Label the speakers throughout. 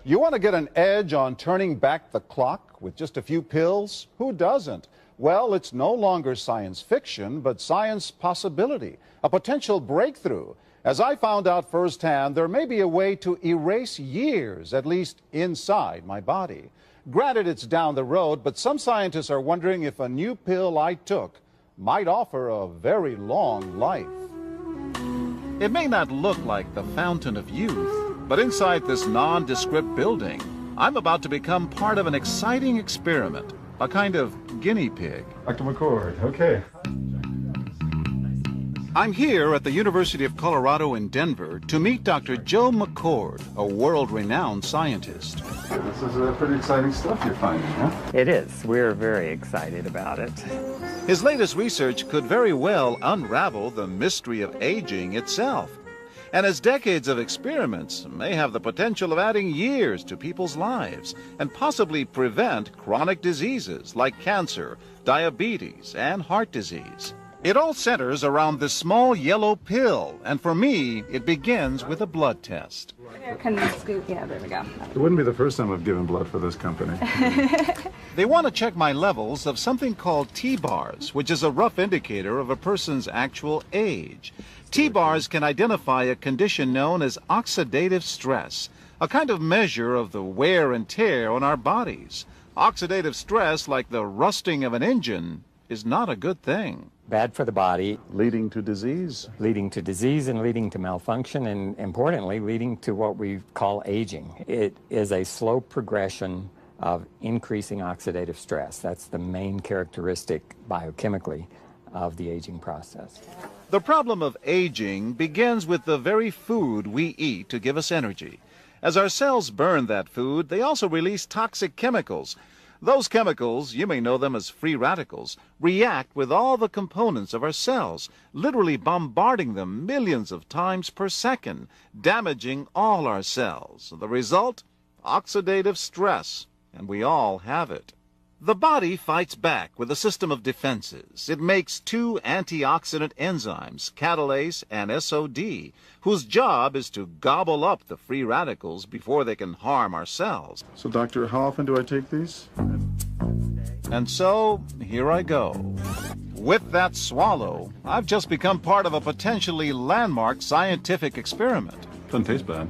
Speaker 1: You want to get an edge on turning back the clock with just a few pills? Who doesn't? Well, it's no longer science fiction, but science possibility, a potential breakthrough. As I found out firsthand, there may be a way to erase years, at least inside my body. Granted, it's down the road, but some scientists are wondering if a new pill I took might offer a very long life. It may not look like the fountain of youth, but inside this nondescript building, I'm about to become part of an exciting experiment, a kind of guinea pig.
Speaker 2: Dr. McCord, okay.
Speaker 1: I'm here at the University of Colorado in Denver to meet Dr. Joe McCord, a world-renowned scientist.
Speaker 2: This is pretty exciting stuff you're finding, huh?
Speaker 3: It is. We're very excited about it.
Speaker 1: His latest research could very well unravel the mystery of aging itself. And his decades of experiments may have the potential of adding years to people's lives and possibly prevent chronic diseases like cancer, diabetes, and heart disease. It all centers around this small yellow pill, and for me, it begins with a blood test.
Speaker 4: Can we scoop? Yeah, there we go.
Speaker 2: It wouldn't be the first time I've given blood for this company.
Speaker 1: They want to check my levels of something called T-bars, which is a rough indicator of a person's actual age. T-bars can identify a condition known as oxidative stress, a kind of measure of the wear and tear on our bodies. Oxidative stress, like the rusting of an engine, is not a good thing.
Speaker 3: Bad for the body.
Speaker 2: Leading to disease?
Speaker 3: Leading to disease and leading to malfunction, and importantly, leading to what we call aging. It is a slow progression of increasing oxidative stress. That's the main characteristic biochemically of the aging process.
Speaker 1: The problem of aging begins with the very food we eat to give us energy. As our cells burn that food, they also release toxic chemicals. Those chemicals, you may know them as free radicals, react with all the components of our cells, literally bombarding them millions of times per second, damaging all our cells. The result? Oxidative stress, and we all have it. The body fights back with a system of defenses. It makes two antioxidant enzymes, catalase and SOD, whose job is to gobble up the free radicals before they can harm our cells.
Speaker 2: So, doctor, how often do I take these?
Speaker 1: And so, here I go. With that swallow, I've just become part of a potentially landmark scientific experiment.
Speaker 2: Doesn't taste bad.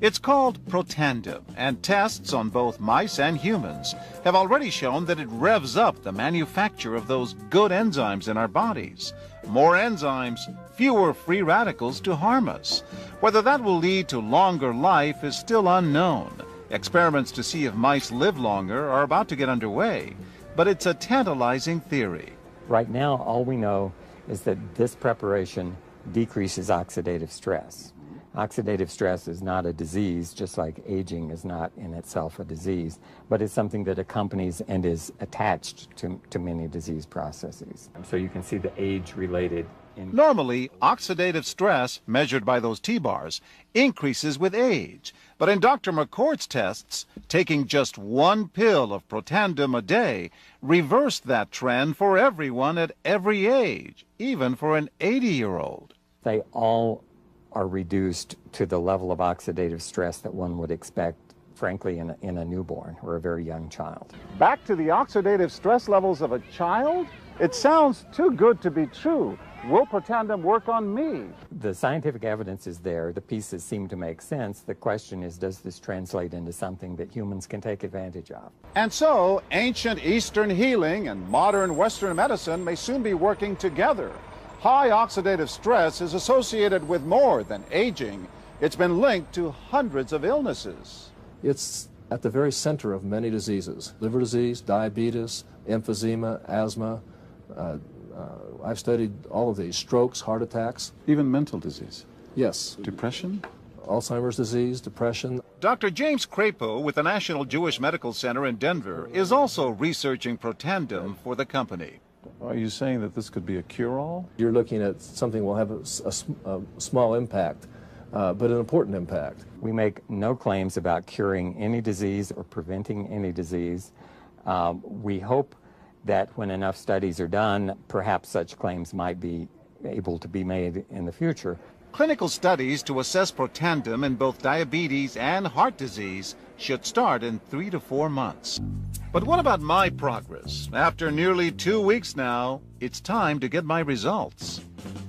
Speaker 1: It's called protandim, and tests on both mice and humans have already shown that it revs up the manufacture of those good enzymes in our bodies. More enzymes, fewer free radicals to harm us. Whether that will lead to longer life is still unknown. Experiments to see if mice live longer are about to get underway, but it's a tantalizing theory.
Speaker 3: Right now, all we know is that this preparation decreases oxidative stress. Oxidative stress is not a disease, just like aging is not in itself a disease, but it's something that accompanies and is attached to many disease processes. So you can see the age-related.
Speaker 1: Normally, oxidative stress, measured by those T-bars, increases with age. But in Dr. McCord's tests, taking just one pill of protandim a day reversed that trend for everyone at every age, even for an 80-year-old.
Speaker 3: They all are reduced to the level of oxidative stress that one would expect, frankly, in a newborn or a very young child.
Speaker 1: Back to the oxidative stress levels of a child? It sounds too good to be true. Will protandim work on me?
Speaker 3: The scientific evidence is there. The pieces seem to make sense. The question is, does this translate into something that humans can take advantage of?
Speaker 1: And so, ancient Eastern healing and modern Western medicine may soon be working together. High oxidative stress is associated with more than aging. It's been linked to hundreds of illnesses.
Speaker 5: It's at the very center of many diseases: liver disease, diabetes, emphysema, asthma. I've studied all of these: strokes, heart attacks.
Speaker 2: Even mental disease?
Speaker 5: Yes.
Speaker 2: Depression?
Speaker 5: Alzheimer's disease, depression.
Speaker 1: Dr. James Crapo with the National Jewish Medical Center in Denver is also researching protandim for the company.
Speaker 2: Are you saying that this could be a cure-all?
Speaker 5: You're looking at something that will have a small impact, but an important impact.
Speaker 3: We make no claims about curing any disease or preventing any disease. We hope that when enough studies are done, perhaps such claims might be able to be made in the future.
Speaker 1: Clinical studies to assess protandim in both diabetes and heart disease should start in 3 to 4 months. But what about my progress? After nearly 2 weeks now, it's time to get my results.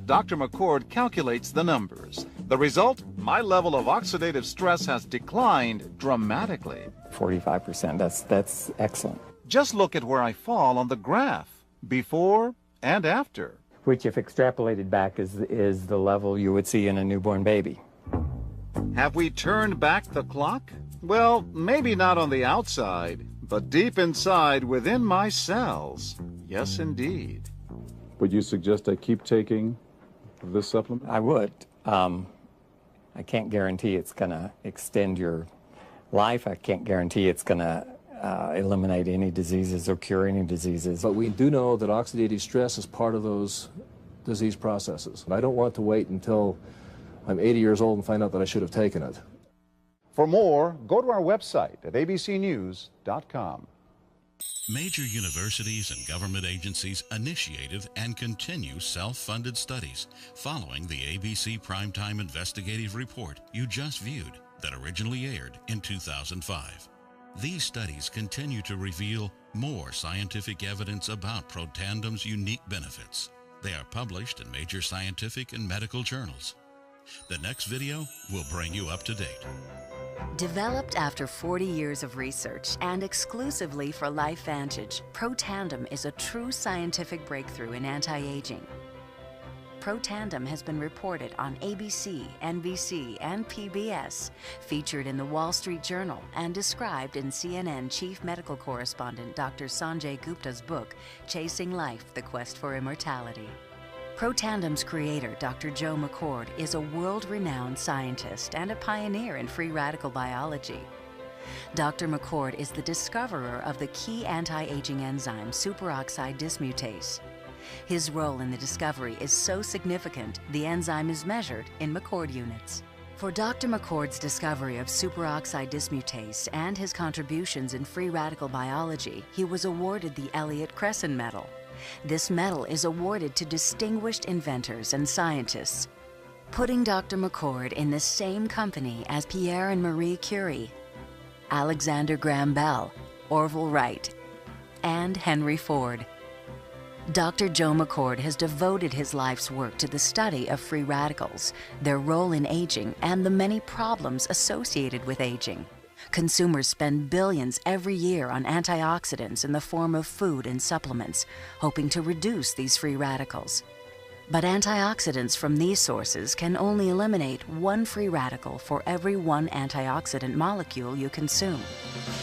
Speaker 1: Dr. McCord calculates the numbers. The result? My level of oxidative stress has declined dramatically.
Speaker 3: 45%, that's excellent.
Speaker 1: Just look at where I fall on the graph, before and after.
Speaker 3: Which, if extrapolated back, is the level you would see in a newborn baby.
Speaker 1: Have we turned back the clock? Well, maybe not on the outside, but deep inside within my cells. Yes, indeed.
Speaker 2: Would you suggest I keep taking this supplement?
Speaker 3: I would. I can't guarantee it's going to extend your life. I can't guarantee it's going to eliminate any diseases or cure any diseases.
Speaker 5: But we do know that oxidative stress is part of those disease processes. And I don't want to wait until I'm 80 years old and find out that I should have taken it.
Speaker 1: For more, go to our website at abcnews.com.
Speaker 6: Major universities and government agencies initiated and continue self-funded studies following the ABC Primetime Investigative Report you just viewed that originally aired in 2005. These studies continue to reveal more scientific evidence about protandem's unique benefits. They are published in major scientific and medical journals. The next video will bring you up to date.
Speaker 7: Developed after 40 years of research and exclusively for LifeVantage, Protandim is a true scientific breakthrough in anti-aging. Protandim has been reported on ABC, NBC, and PBS, featured in the Wall Street Journal, and described in CNN Chief Medical Correspondent Dr. Sanjay Gupta's book, Chasing Life: The Quest for Immortality. Protandem's creator, Dr. Joe McCord, is a world-renowned scientist and a pioneer in free radical biology. Dr. McCord is the discoverer of the key anti-aging enzyme superoxide dismutase. His role in the discovery is so significant, the enzyme is measured in McCord units. For Dr. McCord's discovery of superoxide dismutase and his contributions in free radical biology, he was awarded the Elliott-Cresson Medal. This medal is awarded to distinguished inventors and scientists, putting Dr. McCord in the same company as Pierre and Marie Curie, Alexander Graham Bell, Orville Wright, and Henry Ford. Dr. Joe McCord has devoted his life's work to the study of free radicals, their role in aging, and the many problems associated with aging. Consumers spend billions every year on antioxidants in the form of food and supplements, hoping to reduce these free radicals. But antioxidants from these sources can only eliminate one free radical for every one antioxidant molecule you consume.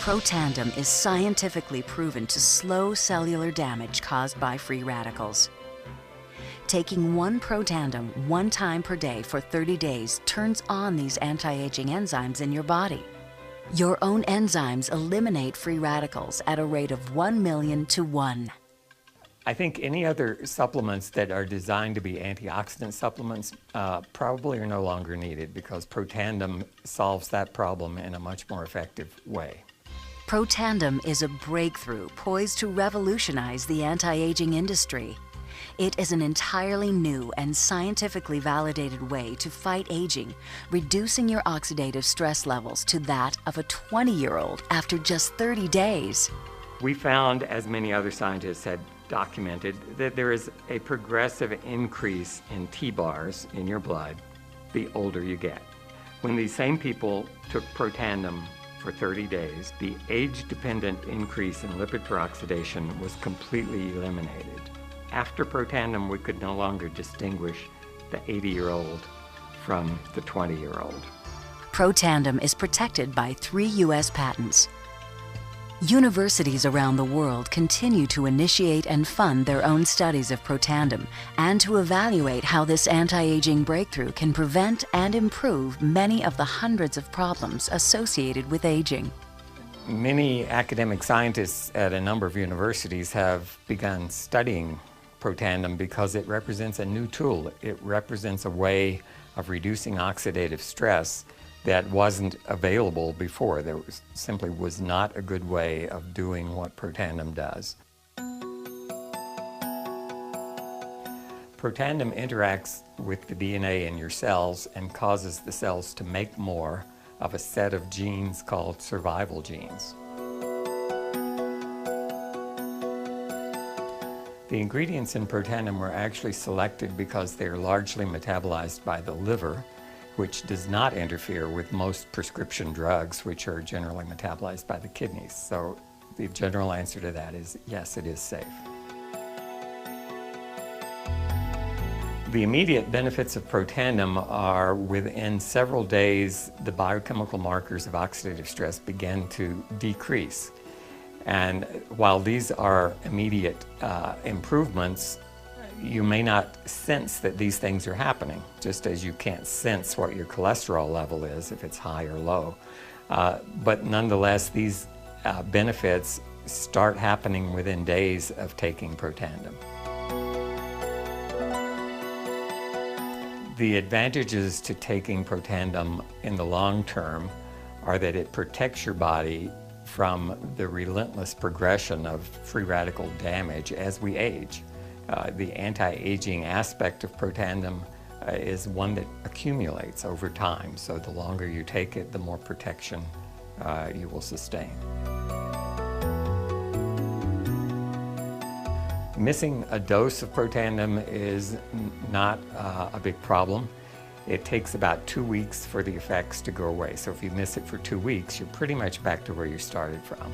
Speaker 7: Protandim is scientifically proven to slow cellular damage caused by free radicals. Taking one Protandim 1 time per day for 30 days turns on these anti-aging enzymes in your body. Your own enzymes eliminate free radicals at a rate of 1 million to 1.
Speaker 3: I think any other supplements that are designed to be antioxidant supplements probably are no longer needed because Protandim solves that problem in a much more effective way.
Speaker 7: Protandim is a breakthrough poised to revolutionize the anti-aging industry. It is an entirely new and scientifically validated way to fight aging, reducing your oxidative stress levels to that of a 20-year-old after just 30 days.
Speaker 3: We found, as many other scientists had documented, that there is a progressive increase in T-bars in your blood the older you get. When these same people took Protandim for 30 days, the age-dependent increase in lipid peroxidation was completely eliminated. After Protandim, we could no longer distinguish the 80-year-old from the 20-year-old.
Speaker 7: Protandim is protected by 3 U.S. patents. Universities around the world continue to initiate and fund their own studies of Protandim and to evaluate how this anti-aging breakthrough can prevent and improve many of the hundreds of problems associated with aging.
Speaker 3: Many academic scientists at a number of universities have begun studying Protandim because it represents a new tool. It represents a way of reducing oxidative stress that wasn't available before. There simply was not a good way of doing what Protandim does. Protandim interacts with the DNA in your cells and causes the cells to make more of a set of genes called survival genes. The ingredients in protandim were actually selected because they are largely metabolized by the liver, which does not interfere with most prescription drugs, which are generally metabolized by the kidneys. So the general answer to that is yes, it is safe. The immediate benefits of protandim are within several days, the biochemical markers of oxidative stress begin to decrease. And while these are immediate improvements, you may not sense that these things are happening, just as you can't sense what your cholesterol level is if it's high or low. But nonetheless, these benefits start happening within days of taking protandim. The advantages to taking protandim in the long term are that it protects your body from the relentless progression of free radical damage as we age. The anti-aging aspect of protandim is one that accumulates over time, so the longer you take it, the more protection you will sustain. Missing a dose of protandim is not a big problem. It takes about 2 weeks for the effects to go away. So if you miss it for 2 weeks, you're pretty much back to where you started from.